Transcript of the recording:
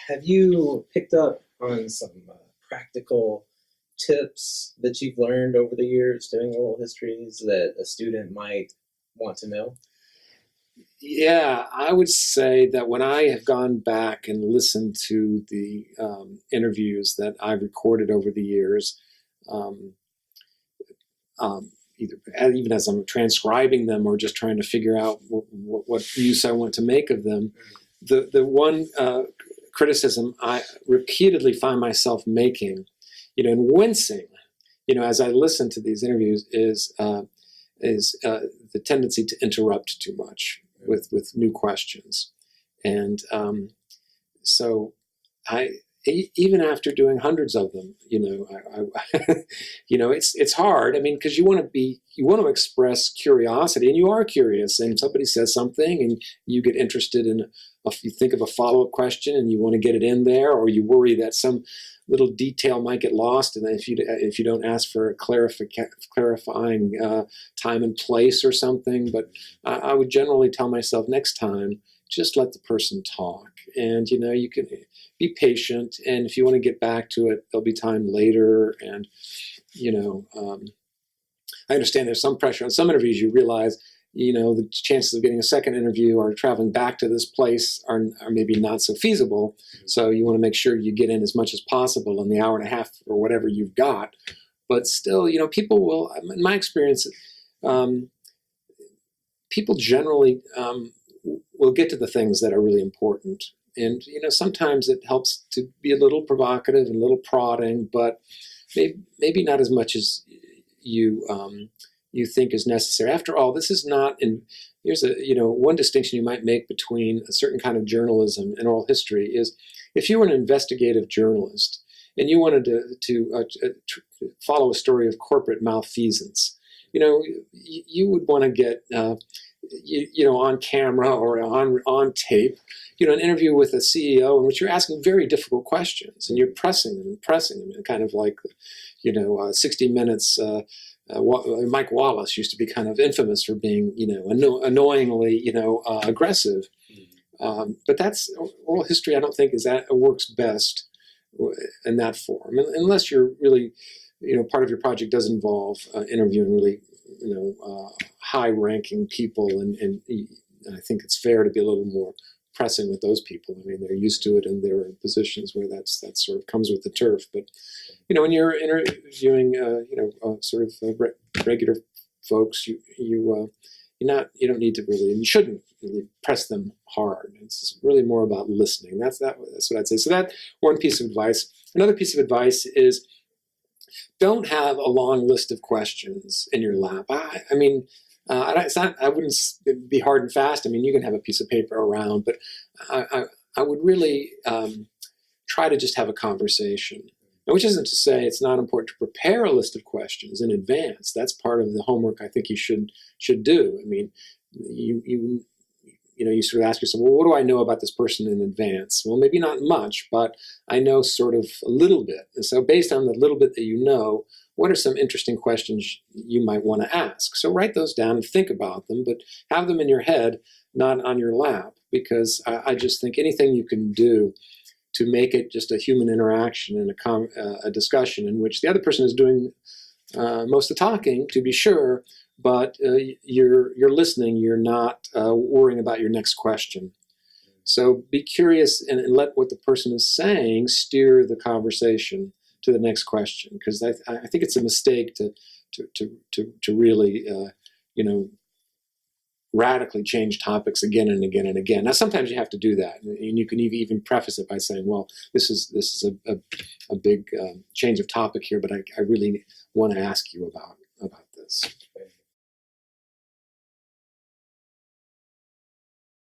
have you picked up on some practical tips that you've learned over the years doing oral histories that a student might want to know? Yeah, I would say that when I have gone back and listened to the interviews that I've recorded over the years, either even as I'm transcribing them or just trying to figure out what use I want to make of them, the one criticism I repeatedly find myself making, and wincing, as I listen to these interviews is the tendency to interrupt too much with new questions. And so even after doing hundreds of them, it's hard. I mean, because you want to express curiosity, and you are curious, and somebody says something and you get interested in, you think of a follow-up question and you want to get it in there, or you worry that some little detail might get lost, and if you don't ask for a clarifying time and place or something. But I would generally tell myself, next time, just let the person talk, and you can be patient, and if you want to get back to it, there'll be time later. And I understand there's some pressure on some interviews. You realize the chances of getting a second interview or traveling back to this place are maybe not so feasible. So you want to make sure you get in as much as possible in the hour and a half or whatever you've got. But still, people will, in my experience, people generally will get to the things that are really important. And, sometimes it helps to be a little provocative and a little prodding, but maybe not as much as you think is necessary. After all, this is not here's one distinction you might make between a certain kind of journalism and oral history is if you were an investigative journalist and you wanted to follow a story of corporate malfeasance, you would want to get, on camera or on tape, an interview with a CEO in which you're asking very difficult questions and you're pressing them, and kind of like, 60 Minutes. Mike Wallace used to be kind of infamous for being, annoyingly, aggressive. But that's oral history. I don't think works best in that form, unless you're really, part of your project does involve interviewing really, high-ranking people, and I think it's fair to be a little more pressing with those people. I mean, they're used to it, and they're in positions where that sort of comes with the turf. But when you're interviewing, sort of regular folks, you don't need to really, and you shouldn't really press them hard. It's really more about listening. That's what I'd say. So that one piece of advice. Another piece of advice is don't have a long list of questions in your lap. I wouldn't be hard and fast. I mean, you can have a piece of paper around, but I would really try to just have a conversation. Which isn't to say it's not important to prepare a list of questions in advance. That's part of the homework I think you should do. I mean, you sort of ask yourself, well, what do I know about this person in advance? Well, maybe not much, but I know sort of a little bit. And so based on the little bit that you know, what are some interesting questions you might want to ask? So write those down and think about them, but have them in your head, not on your lap, because I just think anything you can do to make it just a human interaction and a discussion in which the other person is doing most of the talking, to be sure, but you're listening. You're not worrying about your next question. So be curious and let what the person is saying steer the conversation to the next question, because I think it's a mistake to really radically change topics again and again and again. Now, sometimes you have to do that, and you can even preface it by saying, "Well, this is a big change of topic here, but I really want to ask you about this." Okay.